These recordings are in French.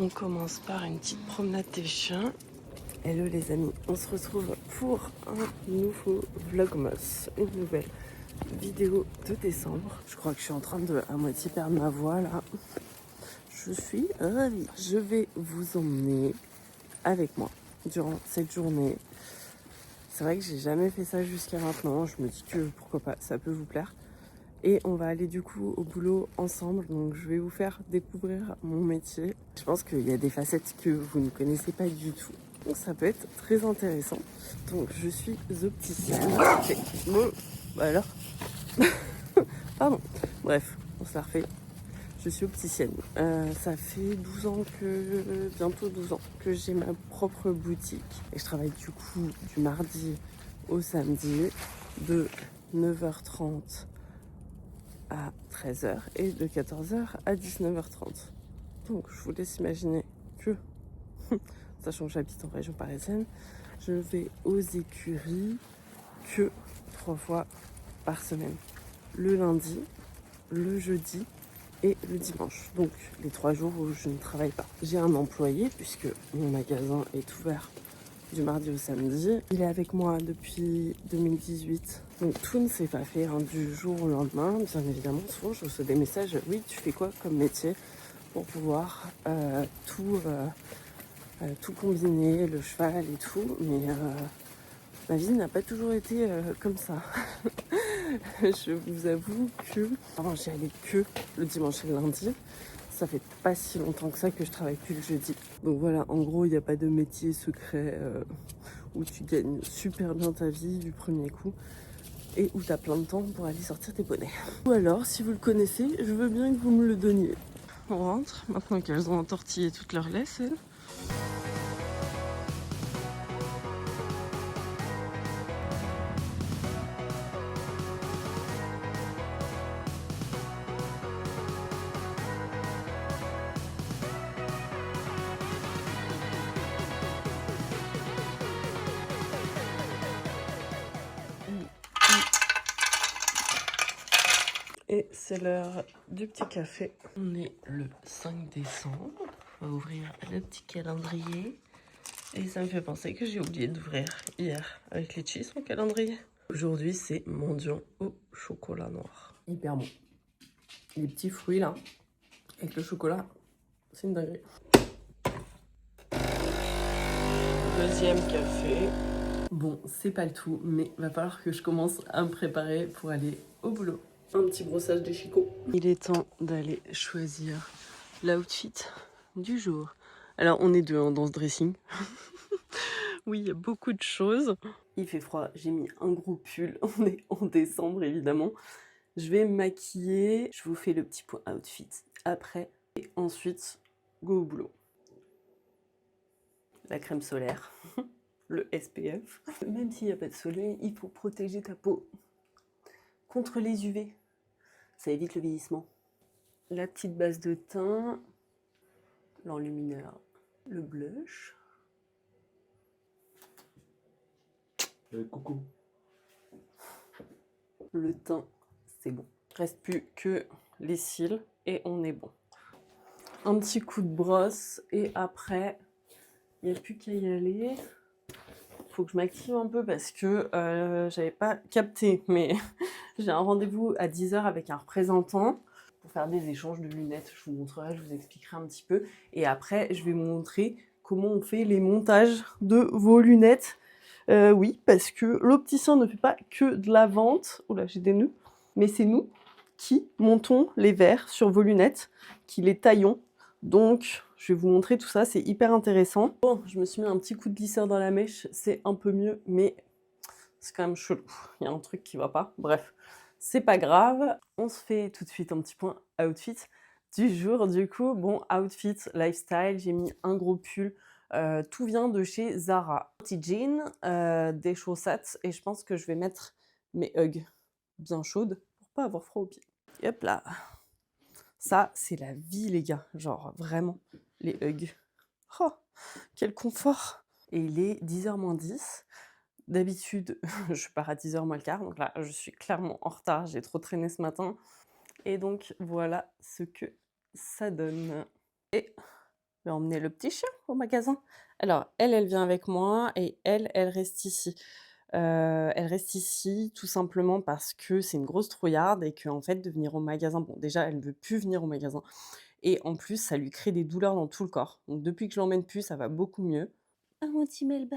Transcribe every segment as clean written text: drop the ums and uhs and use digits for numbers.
On commence par une petite promenade des chiens. Hello les amis, on se retrouve pour un nouveau vlogmas, une nouvelle vidéo de décembre. Je crois que je suis en train de à moitié perdre ma voix là. Je suis ravie. Je vais vous emmener avec moi durant cette journée. C'est vrai que j'ai jamais fait ça jusqu'à maintenant. Je me dis que pourquoi pas, ça peut vous plaire. Et on va aller du coup au boulot ensemble. Donc je vais vous faire découvrir mon métier. Je pense qu'il y a des facettes que vous ne connaissez pas du tout. Donc ça peut être très intéressant. Donc je suis opticienne. Ok. Bon, bah alors. Pardon. Bref, on se la refait. Je suis opticienne. Ça fait 12 ans que, bientôt 12 ans, que j'ai ma propre boutique. Et je travaille du coup du mardi au samedi de 9h30 à 13h et de 14h à 19h30. Donc je vous laisse imaginer que, sachant que j'habite en région parisienne, je vais aux écuries que 3 fois par semaine. Le lundi, le jeudi et le dimanche. Donc les 3 jours où je ne travaille pas. J'ai un employé puisque mon magasin est ouvert du mardi au samedi. Il est avec moi depuis 2018. Donc tout ne s'est pas fait du jour au lendemain. Bien évidemment, souvent je reçois des messages. Oui, tu fais quoi comme métier pour pouvoir tout combiner, le cheval et tout. Mais ma vie n'a pas toujours été comme ça. Je vous avoue que avant j'y allais que le dimanche et le lundi. Ça fait pas si longtemps que ça que je travaille plus le jeudi. Donc voilà, en gros, il n'y a pas de métier secret où tu gagnes super bien ta vie du premier coup et où tu as plein de temps pour aller sortir tes bonnets. Ou alors, si vous le connaissez, je veux bien que vous me le donniez. On rentre, maintenant qu'elles ont entortillé toute leur laisse, elles. Et c'est l'heure du petit café. On est le 5 décembre. On va ouvrir le petit calendrier. Et ça me fait penser que j'ai oublié d'ouvrir hier avec les cheese mon calendrier. Aujourd'hui, c'est mendiant au chocolat noir. Hyper bon. Les petits fruits là, avec le chocolat, c'est une dinguerie. Deuxième café. Bon, c'est pas le tout, mais va falloir que je commence à me préparer pour aller au boulot. Un petit brossage des chicots. Il est temps d'aller choisir l'outfit du jour. Alors, on est deux dans ce dressing. Oui, il y a beaucoup de choses. Il fait froid, j'ai mis un gros pull. On est en décembre, évidemment. Je vais me maquiller. Je vous fais le petit point outfit après. Et ensuite, go au boulot. La crème solaire. Le SPF. Même s'il n'y a pas de soleil, il faut protéger ta peau contre les UV. Ça évite le vieillissement. La petite base de teint, l'enlumineur, le blush. Coucou. Le teint, c'est bon. Reste plus que les cils et on est bon. Un petit coup de brosse et après, il n'y a plus qu'à y aller. Faut que je m'active un peu parce que j'avais pas capté, mais j'ai un rendez-vous à 10h avec un représentant pour faire des échanges de lunettes. Je vous montrerai, je vous expliquerai un petit peu. Et après, je vais vous montrer comment on fait les montages de vos lunettes. Oui, parce que l'opticien ne fait pas que de la vente. Oula, j'ai des nœuds. Mais c'est nous qui montons les verres sur vos lunettes, qui les taillons. Donc, je vais vous montrer tout ça, c'est hyper intéressant. Bon, je me suis mis un petit coup de lisseur dans la mèche, c'est un peu mieux, mais c'est quand même chelou. Il y a un truc qui va pas. Bref, c'est pas grave. On se fait tout de suite un petit point outfit du jour. Du coup, bon, outfit, lifestyle, j'ai mis un gros pull. Tout vient de chez Zara. Petit jean, des chaussettes, et je pense que je vais mettre mes Ugg bien chaudes pour pas avoir froid aux pieds. Et hop là. Ça, c'est la vie, les gars. Genre, vraiment, les Ugg. Oh, quel confort. Et il est 10h moins 10. D'habitude, je pars à 10h moins le quart. Donc là, je suis clairement en retard. J'ai trop traîné ce matin. Et donc, voilà ce que ça donne. Et Je vais emmener le petit chien au magasin. Alors, elle vient avec moi et elle reste ici. Elle reste ici tout simplement parce que c'est une grosse trouillarde et qu'en fait, de venir au magasin, bon, déjà, elle ne veut plus venir au magasin et en plus, ça lui crée des douleurs dans tout le corps. Donc, depuis que je l'emmène plus, ça va beaucoup mieux. Ah mon petit Melba.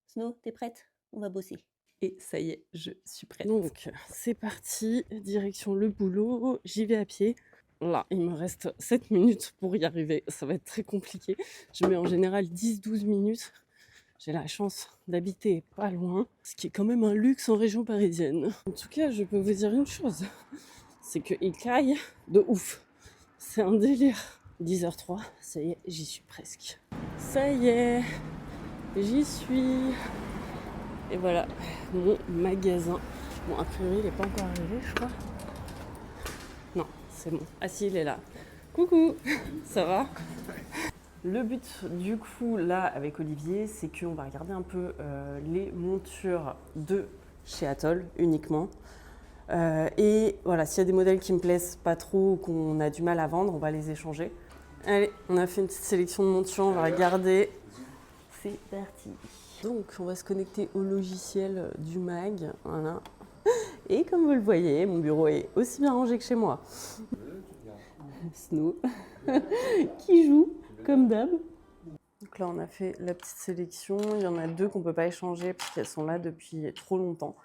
Snow, t'es prête? On va bosser. Et ça y est, je suis prête. Donc, c'est parti, direction le boulot. J'y vais à pied. Là, il me reste 7 minutes pour y arriver. Ça va être très compliqué. Je mets en général 10-12 minutes. J'ai la chance d'habiter pas loin, ce qui est quand même un luxe en région parisienne. En tout cas, je peux vous dire une chose, c'est qu'il caille de ouf. C'est un délire. 10h03, ça y est, j'y suis presque. Ça y est, j'y suis. Et voilà, mon magasin. Bon, a priori, il n'est pas encore arrivé, je crois. Non, c'est bon. Ah si, il est là. Coucou, ça va? Le but du coup là avec Olivier, c'est qu'on va regarder un peu les montures de chez Atoll uniquement. Et voilà, s'il y a des modèles qui me plaisent pas trop ou qu'on a du mal à vendre, on va les échanger. Allez, on a fait une petite sélection de montures, on va regarder. C'est parti. Donc on va se connecter au logiciel du mag, voilà. Et comme vous le voyez, mon bureau est aussi bien rangé que chez moi. Snow, qui joue, comme d'hab. Donc là, on a fait la petite sélection. Il y en a 2 qu'on ne peut pas échanger parce qu'elles sont là depuis trop longtemps.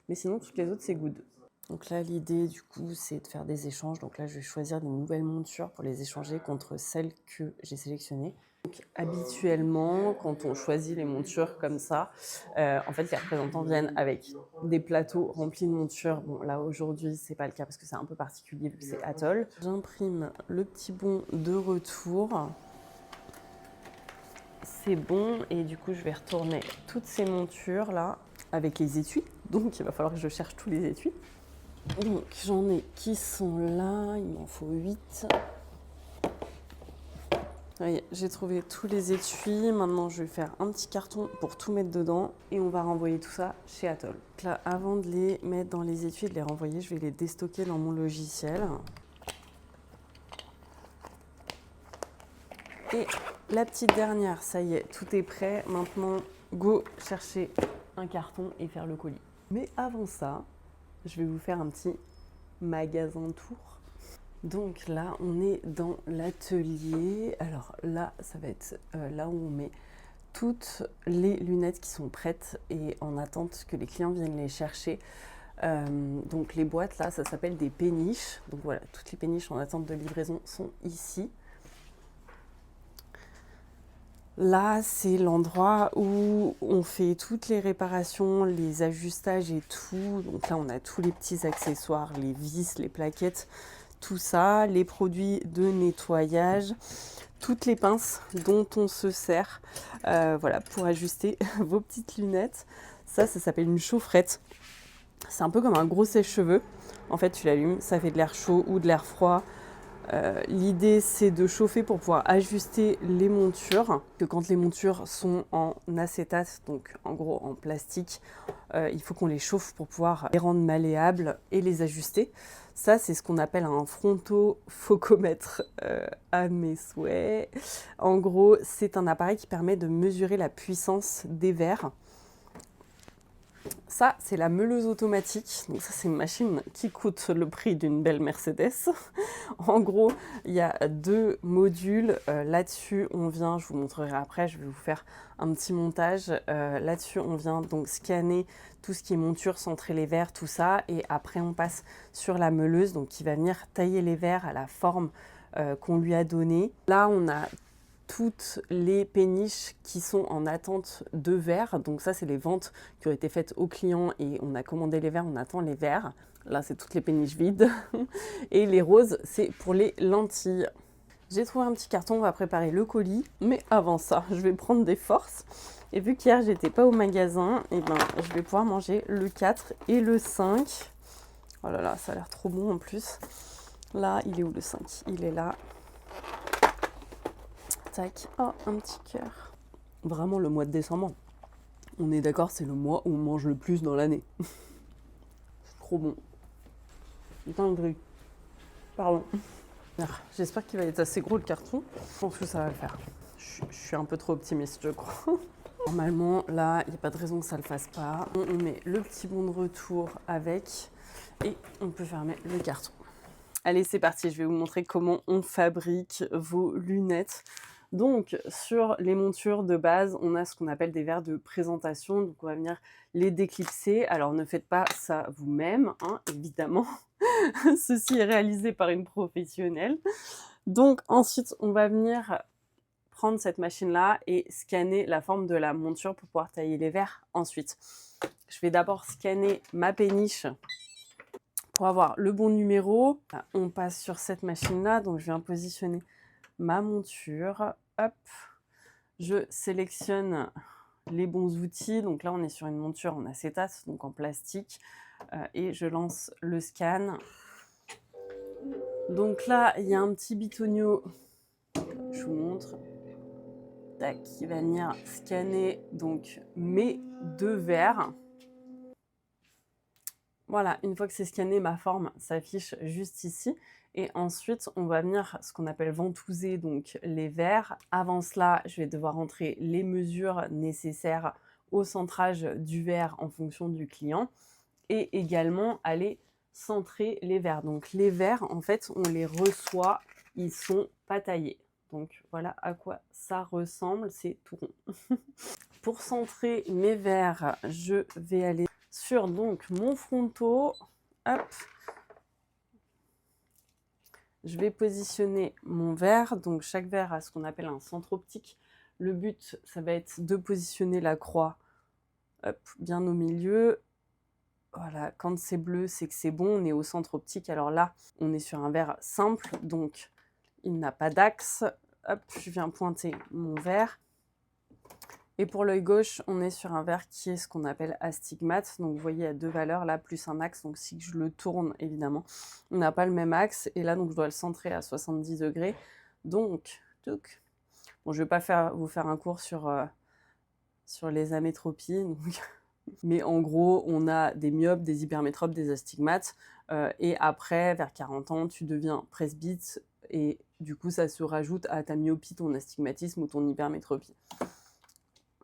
Mais sinon, toutes les autres, c'est good. Donc là, l'idée, du coup, c'est de faire des échanges. Donc là, je vais choisir des nouvelles montures pour les échanger contre celles que j'ai sélectionnées. Donc, habituellement, quand on choisit les montures comme ça, en fait, les représentants viennent avec des plateaux remplis de montures. Bon, là, aujourd'hui, c'est pas le cas parce que c'est un peu particulier vu que c'est Atoll. J'imprime le petit bon de retour. C'est bon et du coup, je vais retourner toutes ces montures là avec les étuis. Donc, il va falloir que je cherche tous les étuis. Donc, j'en ai qui sont là. Il m'en faut 8. Oui, j'ai trouvé tous les étuis. Maintenant, je vais faire un petit carton pour tout mettre dedans et on va renvoyer tout ça chez Atoll. Donc là, avant de les mettre dans les étuis et de les renvoyer, je vais les déstocker dans mon logiciel. Et la petite dernière, ça y est, tout est prêt. Maintenant, go chercher un carton et faire le colis. Mais avant ça, je vais vous faire un petit magasin tour. Donc là, on est dans l'atelier. Alors là, ça va être là où on met toutes les lunettes qui sont prêtes et en attente que les clients viennent les chercher. Donc les boîtes là, ça s'appelle des péniches. Donc voilà, toutes les péniches en attente de livraison sont ici. Là, c'est l'endroit où on fait toutes les réparations, les ajustages et tout. Donc là, on a tous les petits accessoires, les vis, les plaquettes, tout ça, les produits de nettoyage, toutes les pinces dont on se sert, voilà, pour ajuster vos petites lunettes. Ça s'appelle une chaufferette. C'est un peu comme un gros sèche-cheveux. En fait, tu l'allumes, ça fait de l'air chaud ou de l'air froid. L'idée, c'est de chauffer pour pouvoir ajuster les montures. Que quand les montures sont en acétate, donc en gros en plastique, il faut qu'on les chauffe pour pouvoir les rendre malléables et les ajuster. Ça, c'est ce qu'on appelle un fronto-focomètre à mes souhaits. En gros, c'est un appareil qui permet de mesurer la puissance des verres. Ça, c'est la meuleuse automatique. Donc ça, c'est une machine qui coûte le prix d'une belle Mercedes. En gros, il y a 2 modules. Là-dessus, on vient, je vous montrerai après, je vais vous faire un petit montage. Là-dessus, on vient donc scanner tout ce qui est monture, centrer les verres, tout ça. Et après, on passe sur la meuleuse, donc qui va venir tailler les verres à la forme qu'on lui a donnée. Là, on a toutes les péniches qui sont en attente de verres. Donc ça, c'est les ventes qui ont été faites aux clients et on a commandé les verres, on attend les verres. Là, c'est toutes les péniches vides. Et les roses, c'est pour les lentilles. J'ai trouvé un petit carton, on va préparer le colis. Mais avant ça, je vais prendre des forces. Et vu qu'hier, j'étais pas au magasin, et ben, je vais pouvoir manger le 4 et le 5. Oh là là, ça a l'air trop bon en plus. Là, il est où le 5? Il est là. Tac, oh, un petit cœur. Vraiment le mois de décembre, on est d'accord, c'est le mois où on mange le plus dans l'année. C'est trop bon. Dinguerie. Pardon. J'espère qu'il va être assez gros le carton. Je pense que ça va le faire. Je suis un peu trop optimiste, je crois. Normalement, là, il n'y a pas de raison que ça ne le fasse pas. On met le petit bon de retour avec et on peut fermer le carton. Allez, c'est parti. Je vais vous montrer comment on fabrique vos lunettes. Donc, sur les montures de base, on a ce qu'on appelle des verres de présentation. Donc, on va venir les déclipser. Alors, ne faites pas ça vous-même, hein, évidemment. Ceci est réalisé par une professionnelle. Donc, ensuite, on va venir prendre cette machine-là et scanner la forme de la monture pour pouvoir tailler les verres ensuite. Je vais d'abord scanner ma péniche pour avoir le bon numéro. On passe sur cette machine-là, donc je viens positionner ma monture. Hop, je sélectionne les bons outils. Donc là, on est sur une monture en acétate, donc en plastique. Et je lance le scan. Donc là, il y a un petit bitonio, je vous montre, tac, qui va venir scanner donc mes deux verres. Voilà, une fois que c'est scanné, ma forme s'affiche juste ici. Et ensuite, on va venir ce qu'on appelle ventouser donc les verres. Avant cela, je vais devoir entrer les mesures nécessaires au centrage du verre en fonction du client et également aller centrer les verres. Donc les verres, en fait, on les reçoit, ils sont pas taillés. Donc voilà à quoi ça ressemble, c'est tout rond. Pour centrer mes verres, je vais aller sur donc mon fronto. Hop. Je vais positionner mon verre. Donc chaque verre a ce qu'on appelle un centre optique. Le but, ça va être de positionner la croix hop, bien au milieu. Voilà, quand c'est bleu, c'est que c'est bon, on est au centre optique. Alors là, on est sur un verre simple, donc il n'a pas d'axe. Hop, je viens pointer mon verre. Et pour l'œil gauche, on est sur un verre qui est ce qu'on appelle astigmate. Donc vous voyez, il y a deux valeurs, là plus un axe. Donc si je le tourne, évidemment, on n'a pas le même axe. Et là, donc je dois le centrer à 70 degrés. Donc, touc. Bon, je ne vais pas vous faire un cours sur les amétropies. Donc mais en gros, on a des myopes, des hypermétropes, des astigmates. Et après, vers 40 ans, tu deviens presbyte. Et du coup, ça se rajoute à ta myopie, ton astigmatisme ou ton hypermétropie.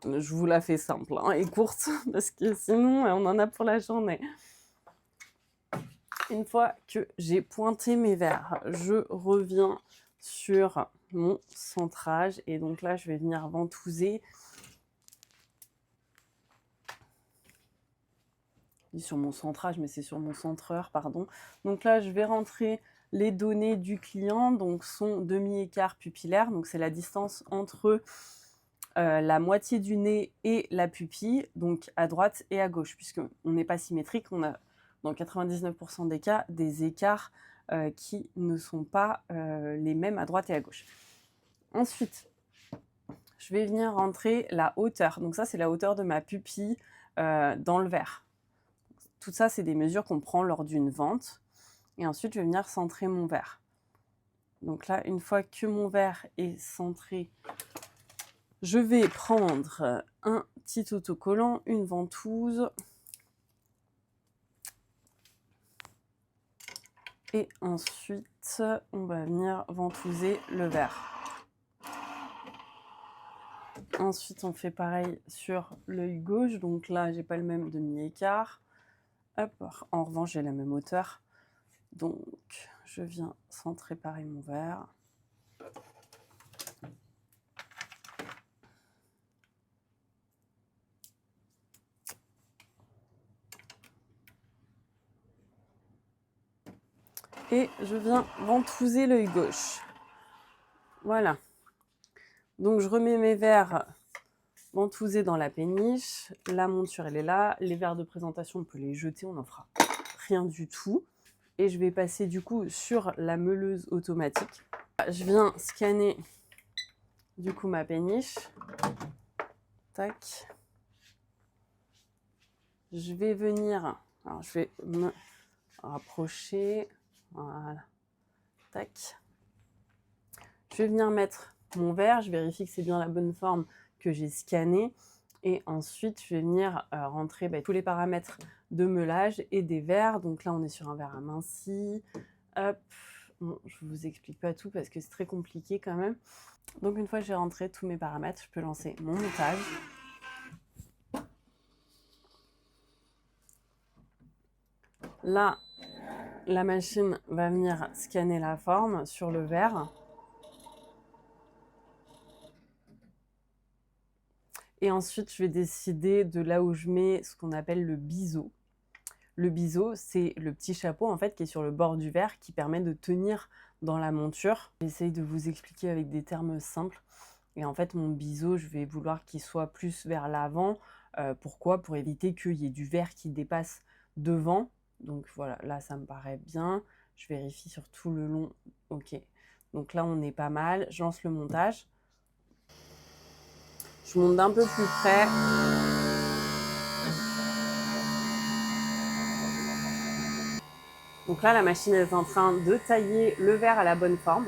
Je vous la fais simple hein, et courte, parce que sinon, on en a pour la journée. Une fois que j'ai pointé mes verres, je reviens sur mon centrage. Et donc là, je vais venir ventouser. Sur mon centrage, mais c'est sur mon centreur, pardon. Donc là, je vais rentrer les données du client, donc son demi-écart pupillaire, donc c'est la distance entre la moitié du nez et la pupille, donc à droite et à gauche, puisqu'on n'est pas symétrique, on a dans 99% des cas des écarts qui ne sont pas les mêmes à droite et à gauche. Ensuite, je vais venir rentrer la hauteur, donc ça c'est la hauteur de ma pupille dans le verre. Tout ça, c'est des mesures qu'on prend lors d'une vente. Et ensuite, je vais venir centrer mon verre. Donc là, une fois que mon verre est centré, je vais prendre un petit autocollant, une ventouse. Et ensuite, on va venir ventouser le verre. Ensuite, on fait pareil sur l'œil gauche. Donc là, j'ai pas le même demi-écart. Hop, en revanche, j'ai la même hauteur. Donc, je viens centrer pareil mon verre. Et je viens ventouser l'œil gauche. Voilà. Donc, je remets mes verres ventousés dans la péniche. La monture, elle est là. Les verres de présentation, on peut les jeter, on n'en fera rien du tout. Et je vais passer du coup sur la meuleuse automatique. Je viens scanner du coup ma péniche. Tac. Je vais venir, alors je vais me rapprocher. Voilà. Tac. Je vais venir mettre mon verre. Je vérifie que c'est bien la bonne forme que j'ai scannée. Et ensuite, je vais venir rentrer tous les paramètres de meulage et des verres. Donc là, on est sur un verre aminci. Hop, Bon, je vous explique pas tout parce que c'est très compliqué quand même. Donc une fois que j'ai rentré tous mes paramètres, je peux lancer mon montage. Là, la machine va venir scanner la forme sur le verre. Et ensuite, je vais décider de là où je mets ce qu'on appelle le biseau. Le biseau, c'est le petit chapeau en fait qui est sur le bord du verre qui permet de tenir dans la monture. J'essaye de vous expliquer avec des termes simples. Et en fait, mon biseau, je vais vouloir qu'il soit plus vers l'avant. Pourquoi? Pour éviter qu'il y ait du verre qui dépasse devant. Donc voilà, là, ça me paraît bien. Je vérifie sur tout le long. Ok. Donc là, on est pas mal. Je lance le montage. Je monte d'un peu plus près. Donc là, la machine est en train de tailler le verre à la bonne forme.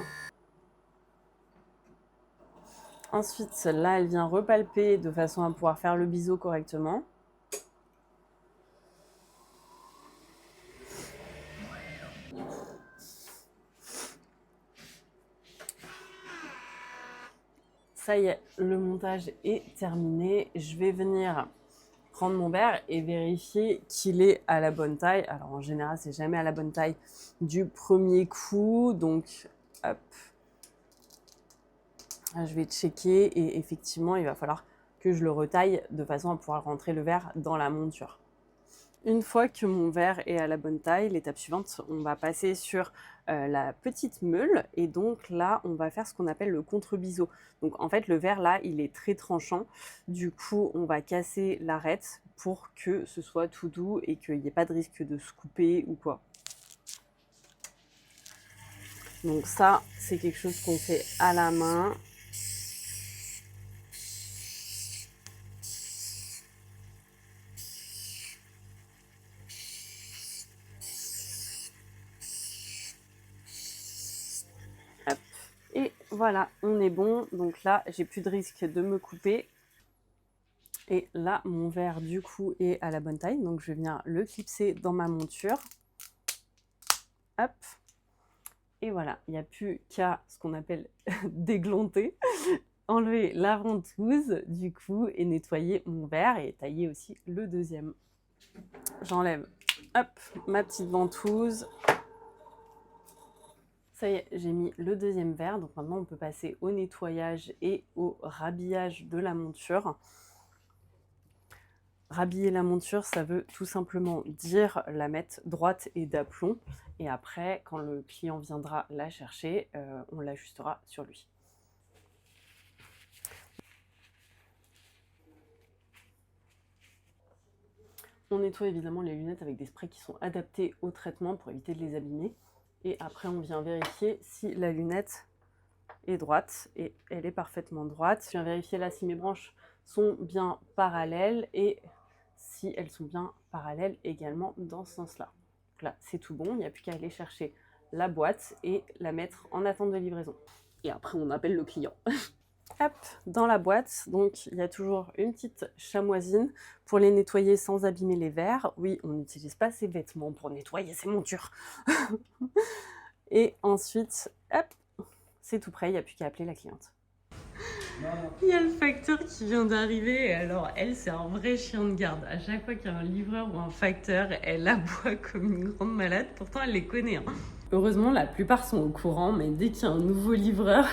Ensuite, là, elle vient repalper de façon à pouvoir faire le biseau correctement. Ça y est, le montage est terminé. Je vais venir prendre mon verre et vérifier qu'il est à la bonne taille. Alors en général, c'est jamais à la bonne taille du premier coup. Donc, hop. Je vais checker et effectivement, il va falloir que je le retaille de façon à pouvoir rentrer le verre dans la monture. Une fois que mon verre est à la bonne taille, l'étape suivante, on va passer sur la petite meule et donc là, on va faire ce qu'on appelle le contre-biseau. Donc en fait, le verre là, il est très tranchant. Du coup, on va casser l'arête pour que ce soit tout doux et qu'il n'y ait pas de risque de se couper ou quoi. Donc ça, c'est quelque chose qu'on fait à la main. Et voilà, on est bon. Donc là, j'ai plus de risque de me couper. Et là, mon verre, du coup, est à la bonne taille. Donc, je vais venir le clipser dans ma monture. Hop. Et voilà, il n'y a plus qu'à ce qu'on appelle déglanter. Enlever la ventouse, du coup, et nettoyer mon verre et tailler aussi le deuxième. J'enlève, hop, ma petite ventouse. Ça y est, j'ai mis le deuxième verre, donc maintenant on peut passer au nettoyage et au rhabillage de la monture. Rhabiller la monture, ça veut tout simplement dire la mettre droite et d'aplomb. Et après, quand le client viendra la chercher, on l'ajustera sur lui. On nettoie évidemment les lunettes avec des sprays qui sont adaptés au traitement pour éviter de les abîmer. Et après, on vient vérifier si la lunette est droite. Et elle est parfaitement droite. Je viens vérifier là si mes branches sont bien parallèles et si elles sont bien parallèles également dans ce sens-là. Donc là, c'est tout bon. Il n'y a plus qu'à aller chercher la boîte et la mettre en attente de livraison. Et après, on appelle le client. Hop, dans la boîte, donc il y a toujours une petite chamoisine pour les nettoyer sans abîmer les verres. Oui, on n'utilise pas ses vêtements pour nettoyer ses montures. Et ensuite, hop, c'est tout prêt, il n'y a plus qu'à appeler la cliente. Il y a le facteur qui vient d'arriver. Alors elle, c'est un vrai chien de garde. À chaque fois qu'il y a un livreur ou un facteur, elle aboie comme une grande malade. Pourtant, elle les connaît. Hein. Heureusement, la plupart sont au courant, mais dès qu'il y a un nouveau livreur...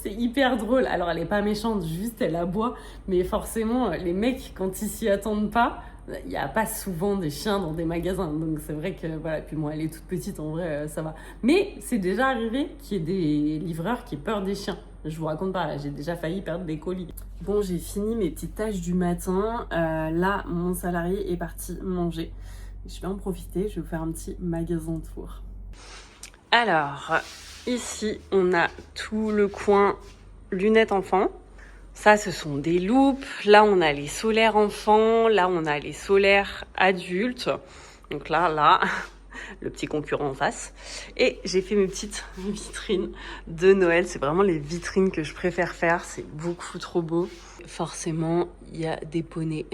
C'est hyper drôle. Alors, elle est pas méchante, juste elle aboie. Mais forcément, les mecs, quand ils s'y attendent pas, il n'y a pas souvent des chiens dans des magasins. Donc, c'est vrai que, voilà. Puis moi, elle est toute petite, en vrai, ça va. Mais c'est déjà arrivé qu'il y ait des livreurs qui aient peur des chiens. Je vous raconte pas, là, j'ai déjà failli perdre des colis. Bon, j'ai fini mes petites tâches du matin. Là, mon salarié est parti manger. Je vais en profiter, je vais vous faire un petit magasin tour. Alors... Ici, on a tout le coin lunettes enfants. Ça, ce sont des loupes. Là, on a les solaires enfants. Là, on a les solaires adultes. Donc là, le petit concurrent en face. Et j'ai fait mes petites vitrines de Noël. C'est vraiment les vitrines que je préfère faire. C'est beaucoup trop beau. Forcément, il y a des poneys.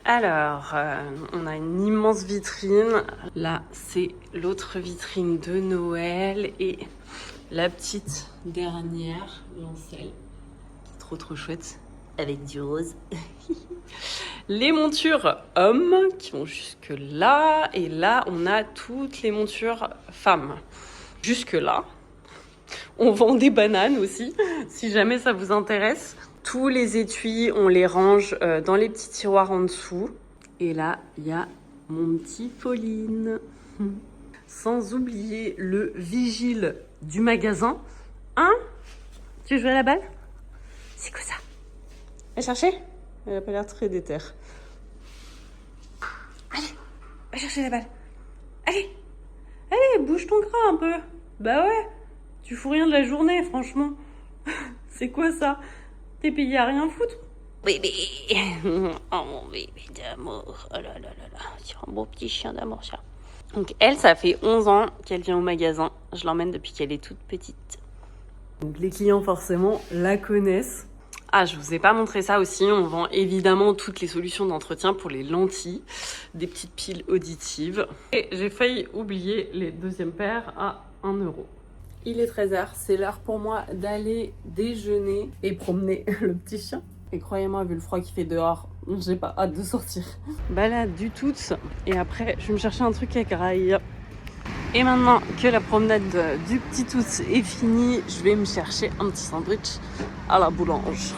Alors, on a une immense vitrine. Là, c'est l'autre vitrine de Noël et la petite dernière lancelle, qui est trop chouette, avec du rose. Les montures hommes qui vont jusque là, et là, on a toutes les montures femmes. Jusque là, on vend des bananes aussi, si jamais ça vous intéresse. Tous les étuis, on les range dans les petits tiroirs en dessous. Et là, il y a mon petit Pauline. Sans oublier le vigile du magasin. Hein? Tu joues à la balle? C'est quoi ça? Va chercher? Elle a pas l'air très déter. Allez, va chercher la balle. Allez, allez, bouge ton gras un peu. Bah ouais, tu fous rien de la journée, franchement. C'est quoi ça? T'es payé à rien foutre? Bébé. Oh mon bébé d'amour. Oh là là là là. C'est un beau petit chien d'amour, ça. Donc elle, ça fait 11 ans qu'elle vient au magasin. Je l'emmène depuis qu'elle est toute petite. Donc les clients, forcément, la connaissent. Ah, je vous ai pas montré ça aussi. On vend évidemment toutes les solutions d'entretien pour les lentilles, des petites piles auditives. Et j'ai failli oublier les deuxièmes paires à 1 €. Il est 13h, c'est l'heure pour moi d'aller déjeuner et promener le petit chien. Et croyez-moi, vu le froid qu'il fait dehors, j'ai pas hâte de sortir. Balade du tout. Et après, je vais me chercher un truc à graille. Et maintenant que la promenade du petit tout est finie, je vais me chercher un petit sandwich à la boulange.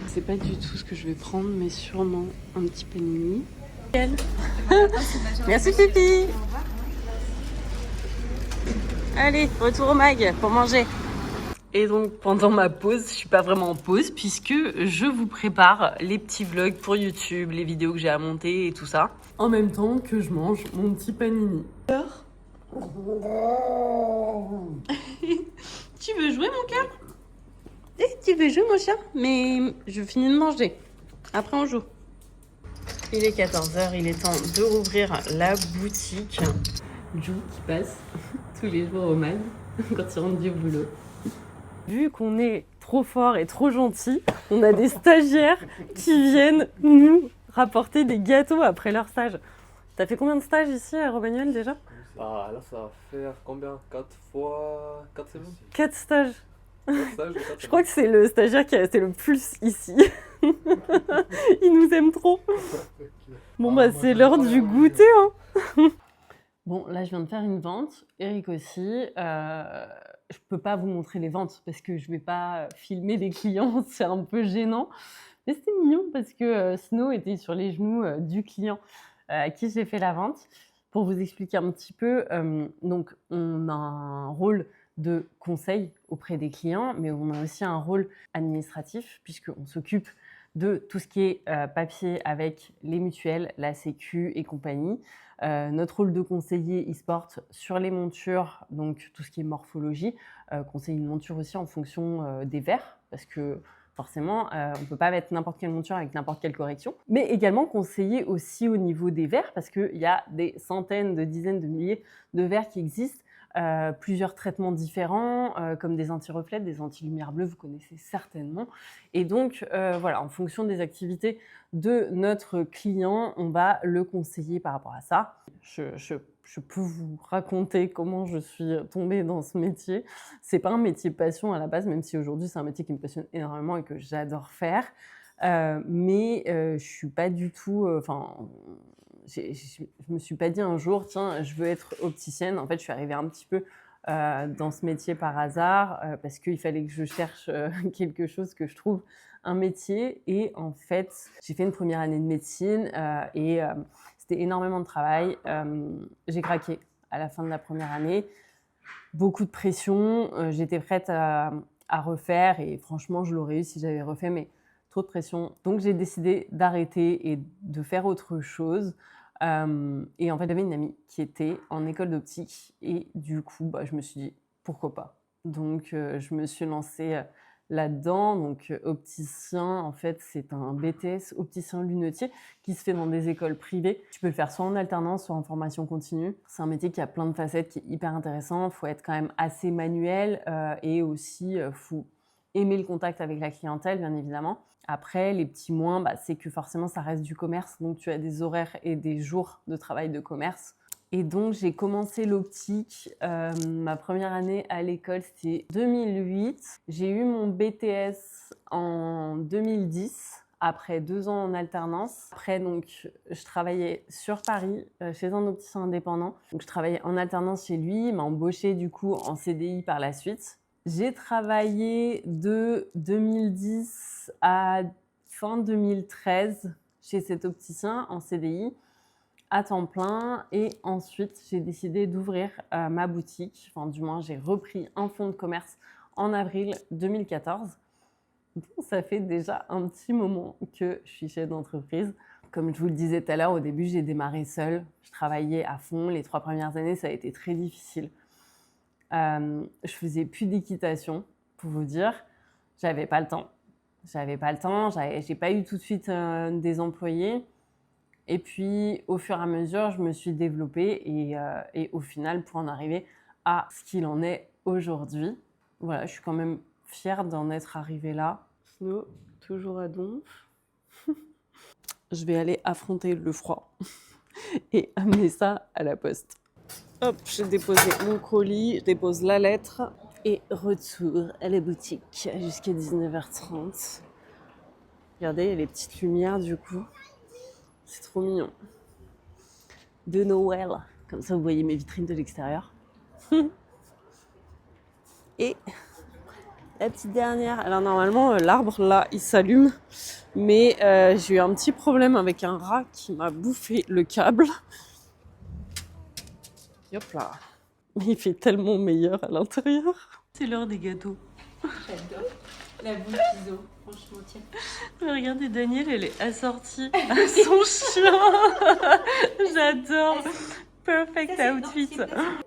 C'est pas du tout ce que je vais prendre, mais sûrement un petit panini. Merci Pipi. Allez, retour au mag pour manger. Et donc pendant ma pause, je suis pas vraiment en pause puisque je vous prépare les petits vlogs pour YouTube, les vidéos que j'ai à monter et tout ça. En même temps que je mange mon petit panini. Alors tu veux jouer mon cœur? Tu veux jouer mon chat? Mais je finis de manger. Après on joue. Il est 14h, il est temps de rouvrir la boutique. Jou qui passe tous les jours au mag quand il rentre du boulot. Vu qu'on est trop fort et trop gentil, on a des stagiaires qui viennent nous rapporter des gâteaux après leur stage. T'as fait combien de stages ici à Romagnol déjà? Ah, là, ça va faire combien? 4 fois 4 semaines? 4 stages. 4 stages, Je crois que c'est le stagiaire qui est resté le plus ici. Il nous aime trop. Bon, bah, c'est l'heure du goûter. Hein. Bon, là, je viens de faire une vente. Eric aussi. Je peux pas vous montrer les ventes parce que je vais pas filmer les clients. C'est un peu gênant. Mais c'était mignon parce que Snow était sur les genoux du client à qui j'ai fait la vente. Pour vous expliquer un petit peu, donc on a un rôle de conseil auprès des clients, mais on a aussi un rôle administratif puisqu'on s'occupe de tout ce qui est papier avec les mutuelles, la Sécu et compagnie. Notre rôle de conseiller, il se porte sur les montures, donc tout ce qui est morphologie. Conseiller une monture aussi en fonction des verres, parce que forcément, on ne peut pas mettre n'importe quelle monture avec n'importe quelle correction. Mais également conseiller aussi au niveau des verres, parce qu'il y a des centaines, de dizaines de milliers de verres qui existent. Plusieurs traitements différents, comme des anti-reflets, des anti-lumière bleue, vous connaissez certainement. Et donc, voilà, en fonction des activités de notre client, on va le conseiller par rapport à ça. Je peux vous raconter comment je suis tombée dans ce métier. C'est pas un métier passion à la base, même si aujourd'hui c'est un métier qui me passionne énormément et que j'adore faire. Mais je suis pas du tout... je me suis pas dit un jour, tiens, je veux être opticienne. En fait, je suis arrivée un petit peu dans ce métier par hasard parce qu'il fallait que je cherche quelque chose que je trouve un métier. Et en fait, j'ai fait une première année de médecine et c'était énormément de travail. J'ai craqué à la fin de la première année. Beaucoup de pression. J'étais prête à refaire et franchement, je l'aurais eu si j'avais refait, mais trop de pression. Donc, j'ai décidé d'arrêter et de faire autre chose. Et en fait, j'avais une amie qui était en école d'optique et du coup, je me suis dit, pourquoi pas? Donc, je me suis lancée là-dedans. Donc, opticien, en fait, c'est un BTS opticien lunetier qui se fait dans des écoles privées. Tu peux le faire soit en alternance, soit en formation continue. C'est un métier qui a plein de facettes, qui est hyper intéressant. Il faut être quand même assez manuel et aussi, faut aimer le contact avec la clientèle, bien évidemment. Après, les petits moins, c'est que forcément, ça reste du commerce. Donc, tu as des horaires et des jours de travail de commerce. Et donc, j'ai commencé l'optique. Ma première année à l'école, c'était 2008. J'ai eu mon BTS en 2010, après 2 ans en alternance. Après, donc, je travaillais sur Paris, chez un opticien indépendant. Donc, je travaillais en alternance chez lui. Il m'a embauchée, du coup, en CDI par la suite. J'ai travaillé de 2010 à fin 2013 chez cet opticien en CDI à temps plein et ensuite j'ai décidé d'ouvrir ma boutique, enfin du moins j'ai repris un fonds de commerce en avril 2014. Donc ça fait déjà un petit moment que je suis chef d'entreprise. Comme je vous le disais tout à l'heure, au début j'ai démarré seule, je travaillais à fond, les 3 premières années ça a été très difficile. Je faisais plus d'équitation, pour vous dire. J'avais pas le temps. J'ai pas eu tout de suite des employés. Et puis, au fur et à mesure, je me suis développée et au final, pour en arriver à ce qu'il en est aujourd'hui. Voilà, je suis quand même fière d'en être arrivée là. Snow, toujours à donf. Je vais aller affronter le froid et amener ça à la poste. Hop, j'ai déposé mon colis, je dépose la lettre et retour à la boutique jusqu'à 19h30. Regardez, il y a les petites lumières du coup. C'est trop mignon. De Noël, comme ça vous voyez mes vitrines de l'extérieur. Et la petite dernière, alors normalement l'arbre là il s'allume, mais j'ai eu un petit problème avec un rat qui m'a bouffé le câble. Hop là. Il fait tellement meilleur à l'intérieur. C'est l'heure des gâteaux. J'adore. La boule piso, franchement, tiens. Mais regardez, Daniel, elle est assortie à son chien. J'adore. Perfect outfit.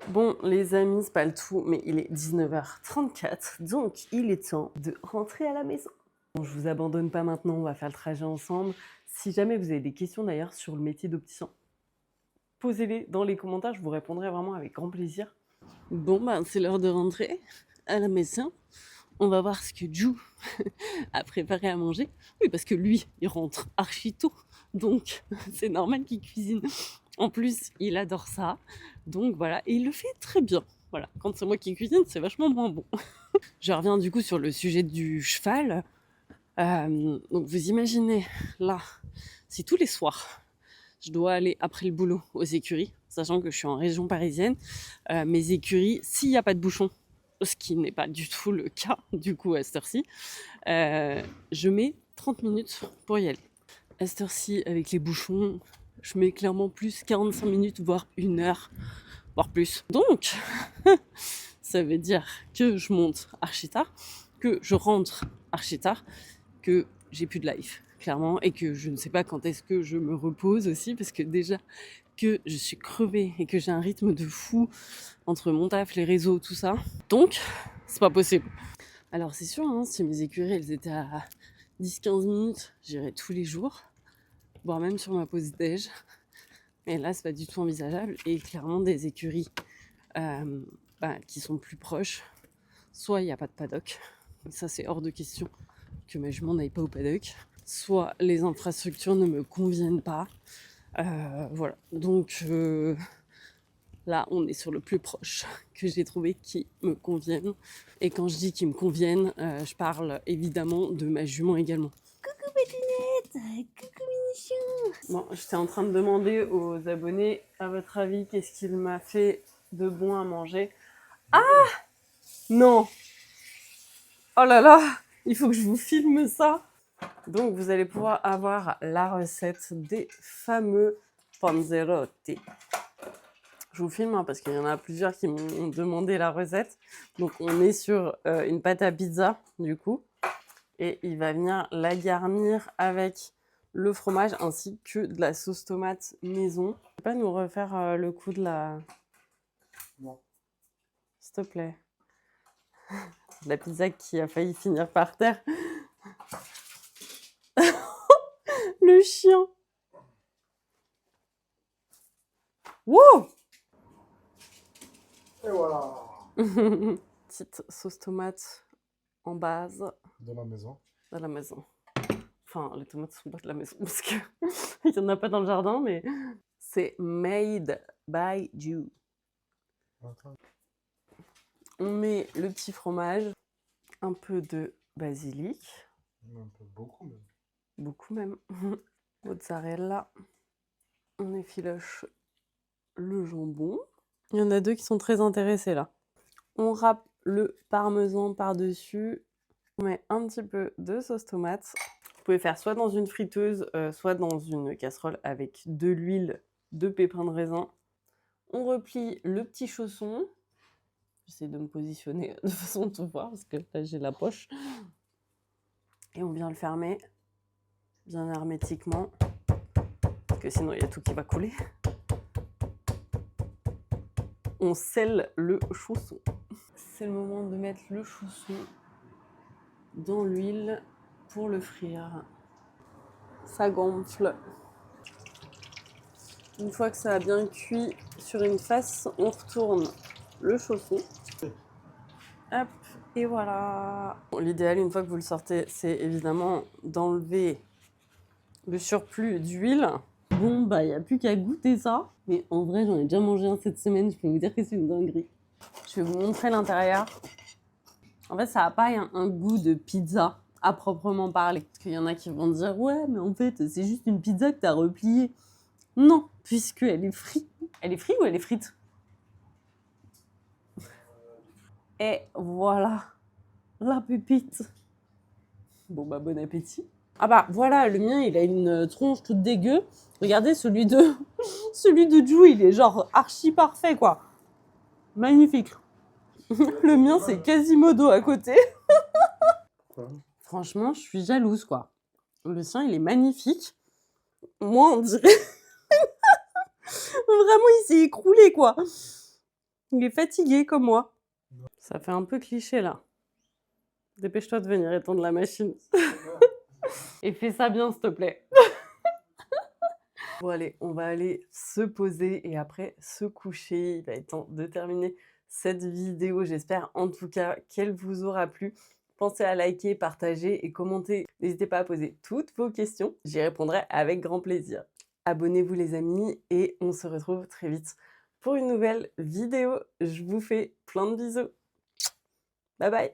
Bon, les amis, c'est pas le tout, mais il est 19h34, donc il est temps de rentrer à la maison. Bon, je vous abandonne pas maintenant, on va faire le trajet ensemble. Si jamais vous avez des questions d'ailleurs sur le métier d'opticien, posez-les dans les commentaires, je vous répondrai vraiment avec grand plaisir. Bon, c'est l'heure de rentrer à la maison. On va voir ce que Ju a préparé à manger. Oui, parce que lui, il rentre archi tôt, donc c'est normal qu'il cuisine. En plus, il adore ça, donc voilà, et il le fait très bien. Voilà, quand c'est moi qui cuisine, c'est vachement moins bon. Je reviens du coup sur le sujet du cheval. Donc vous imaginez, là, si tous les soirs, je dois aller après le boulot aux écuries, sachant que je suis en région parisienne, mes écuries, s'il n'y a pas de bouchon, ce qui n'est pas du tout le cas du coup à cette heure-ci, je mets 30 minutes pour y aller. À cette heure-ci, avec les bouchons, je mets clairement plus 45 minutes, voire 1 heure, voire plus. Donc, ça veut dire que je monte archi tard, que je rentre archi tard, que j'ai plus de life, clairement, et que je ne sais pas quand est-ce que je me repose aussi, parce que déjà que je suis crevée et que j'ai un rythme de fou entre mon taf, les réseaux, tout ça. Donc, c'est pas possible. Alors c'est sûr, hein, si mes écuries, elles étaient à 10-15 minutes, j'irais tous les jours, voire même sur ma pause déj. Mais là, c'est pas du tout envisageable. Et clairement, des écuries qui sont plus proches, soit il n'y a pas de paddock, ça c'est hors de question que ma jument n'aille pas au paddock, soit les infrastructures ne me conviennent pas. Voilà, donc là on est sur le plus proche que j'ai trouvé qui me convienne. Et quand je dis qui me conviennent, je parle évidemment de ma jument également. Coucou Pétinette, coucou Minichou. Bon, j'étais en train de demander aux abonnés, à votre avis, qu'est-ce qu'il m'a fait de bon à manger? Ah! Non! Oh là là! Il faut que je vous filme ça! Donc, vous allez pouvoir avoir la recette des fameux panzerotti. Je vous filme parce qu'il y en a plusieurs qui m'ont demandé la recette. Donc, on est sur une pâte à pizza, du coup. Et il va venir la garnir avec le fromage ainsi que de la sauce tomate maison. Tu peux pas nous refaire le coup de la... Non. S'il te plaît. La pizza qui a failli finir par terre. Le chien. Wow. Et voilà. Petite sauce tomate en base Dans la maison. de la maison. Enfin, les tomates sont pas de la maison parce que il y en a pas dans le jardin, mais c'est made by you. Attends. On met le petit fromage, un peu de basilic, Un peu beaucoup même. beaucoup même, mozzarella. On effiloche le jambon. Il y en a deux qui sont très intéressés là. On râpe le parmesan par-dessus. On met un petit peu de sauce tomate. Vous pouvez faire soit dans une friteuse, soit dans une casserole avec de l'huile, de pépins de raisin. On replie le petit chausson. J'essaie de me positionner de façon à tout voir parce que là j'ai la poche. Et on vient le fermer bien hermétiquement parce que sinon il y a tout qui va couler. On scelle le chausson. C'est le moment de mettre le chausson dans l'huile pour le frire. Ça gonfle. Une fois que ça a bien cuit sur une face, on retourne le chausson. Hop, et voilà. Bon, l'idéal, une fois que vous le sortez, c'est évidemment d'enlever le surplus d'huile. Bon, bah, il n'y a plus qu'à goûter ça. Mais en vrai, j'en ai déjà mangé un cette semaine. Je peux vous dire que c'est une dinguerie. Je vais vous montrer l'intérieur. En fait, ça n'a pas un goût de pizza à proprement parler. Parce qu'il y en a qui vont dire « Ouais, mais en fait, c'est juste une pizza que tu as repliée. » Non, puisqu'elle est frite. Elle est frite ou elle est frite? Et voilà, la pépite. Bon, bah, bon appétit. Ah bah, voilà, le mien, il a une tronche toute dégueu. Regardez, celui de Ju, il est genre archi parfait, quoi. Magnifique. Le mien, c'est Quasimodo à côté. Pourquoi? Franchement, je suis jalouse, quoi. Le sien, il est magnifique. Moi, on dirait... Vraiment, il s'est écroulé, quoi. Il est fatigué, comme moi. Ça fait un peu cliché, là. Dépêche-toi de venir étendre la machine. Et fais ça bien, s'il te plaît. Bon, allez, on va aller se poser et après se coucher. Il va être temps de terminer cette vidéo. J'espère en tout cas qu'elle vous aura plu. Pensez à liker, partager et commenter. N'hésitez pas à poser toutes vos questions. J'y répondrai avec grand plaisir. Abonnez-vous les amis et on se retrouve très vite pour une nouvelle vidéo. Je vous fais plein de bisous. Bye bye.